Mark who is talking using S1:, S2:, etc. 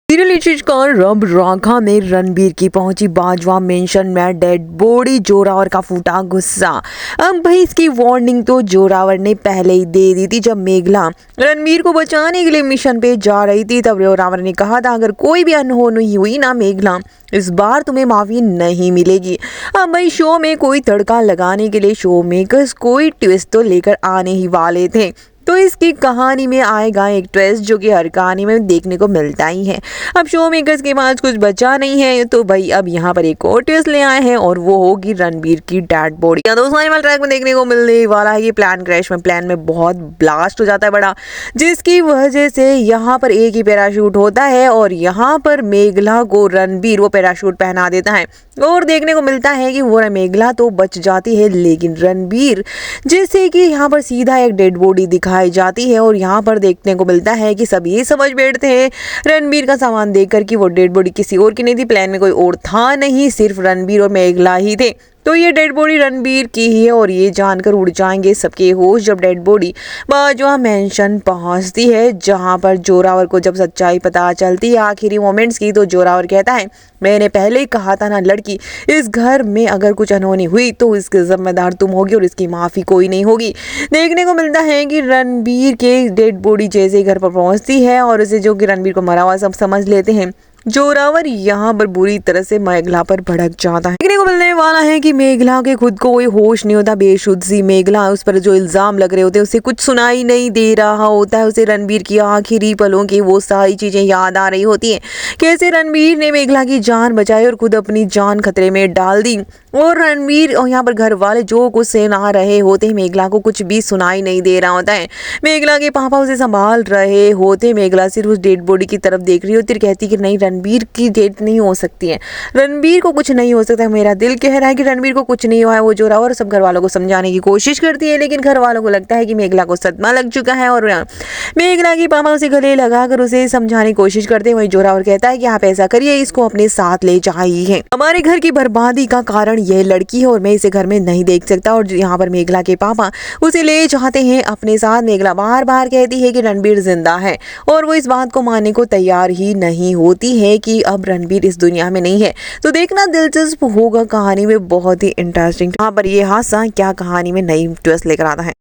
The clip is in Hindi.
S1: कर रब राखा में रणबीर की पहुंची बाजवा मेंशन में डेड बॉडी। जोरावर का फूटा गुस्सा। अब भाई इसकी वार्निंग तो जोरावर ने पहले ही दे दी थी। जब मेघला रणबीर को बचाने के लिए मिशन पे जा रही थी तब जोरावर ने कहा था अगर कोई भी अनहोनी हुई ना मेघला, इस बार तुम्हें माफी नहीं मिलेगी। अब भाई शो में कोई तड़का लगाने के लिए शो मेकर्स कोई ट्विस्ट तो लेकर आने ही वाले थे। तो इसकी कहानी में आएगा एक ट्विस्ट जो कि हर कहानी में देखने को मिलता ही है। अब शो मेकर्स के पास कुछ बचा नहीं है तो भाई अब यहाँ पर एक और ट्विस्ट ले आए हैं और वो होगी रणबीर की डेड बॉडी। दोस्तों आने वाले ट्रैक में देखने को मिलने वाला है ये प्लान क्रैश में प्लान में बहुत ब्लास्ट हो जाता है बड़ा, जिसकी वजह से यहाँ पर एक ही पैराशूट होता है और यहाँ पर मेघला को रणबीर वो पैराशूट पहना देता है और देखने को मिलता है कि वो मेघला तो बच जाती है लेकिन रणबीर जैसे कि यहाँ पर सीधा एक डेड बॉडी दिखाई जाती है और यहाँ पर देखने को मिलता है कि सब ये समझ बैठते हैं रणबीर का सामान देखकर कि वो डेड बॉडी किसी और की नहीं थी। प्लान में कोई और था नहीं, सिर्फ रणबीर और मेघला ही थे। तो ये डेड बॉडी रणबीर की ही है और ये जानकर उड़ जाएंगे सबके होश जब डेड बॉडी बाजवा मेंशन पहुंचती है, जहां पर जोरावर को जब सच्चाई पता चलती है आखिरी मोमेंट्स की। तो जोरावर कहता है मैंने पहले ही कहा था ना लड़की, इस घर में अगर कुछ अनहोनी हुई तो इसके जिम्मेदार तुम होगी और इसकी माफी कोई नहीं होगी। देखने को मिलता है कि रणबीर के डेड बॉडी जैसे ही घर पर पहुंचती है और उसे जो कि रणबीर को मरा हुआ सब समझ लेते हैं, जोरावर यहाँ पर बुरी तरह से मेघला पर भड़क जाता है। देखने को मिलने वाला है कि मेघला के खुद को कोई होश नहीं होता, बेशुद्ध सी मेघला उस पर जो इल्जाम लग रहे होते हैं उसे कुछ सुनाई नहीं दे रहा होता है। उसे रणबीर की आखिरी पलों की वो सारी चीजें याद आ रही होती हैं, कैसे रणबीर ने मेघला की जान बचाई और खुद अपनी जान खतरे में डाल दी। और रणबीर और यहाँ पर घर वाले जो कुछ सुना रहे होते हैं मेघला को कुछ भी सुनाई नहीं दे रहा होता है। मेघला के पापा उसे संभाल रहे होते, मेघला सिर्फ उस डेड बॉडी की तरफ देख रही होती है, कहती कि नहीं रणबीर की डेथ नहीं हो सकती है, रणबीर को कुछ नहीं हो सकता है। मेरा दिल कह रहा है कि रणबीर को कुछ नहीं हुआ है। वो जोरावर सब घर वालों को समझाने की कोशिश करती है लेकिन घर वालों को लगता है कि मेघला को सदमा लग चुका है और मेघला के पापा उसे गले लगाकर उसे समझाने की कोशिश करते हैं। वही जोरावर कहता है कि आप ऐसा करिए, इसको अपने साथ ले जाइए, हमारे घर की बर्बादी का कारण यह लड़की है और मैं इसे घर में नहीं देख सकता। और यहाँ पर मेघला के पापा उसे ले जाते हैं अपने साथ। मेघला बार बार कहती है कि रणबीर जिंदा है और वो इस बात को मानने को तैयार ही नहीं होती है कि अब रणबीर इस दुनिया में नहीं है। तो देखना दिलचस्प होगा, कहानी में बहुत ही इंटरेस्टिंग। यहाँ पर ये हादसा क्या कहानी में नई ट्विस्ट लेकर आता है।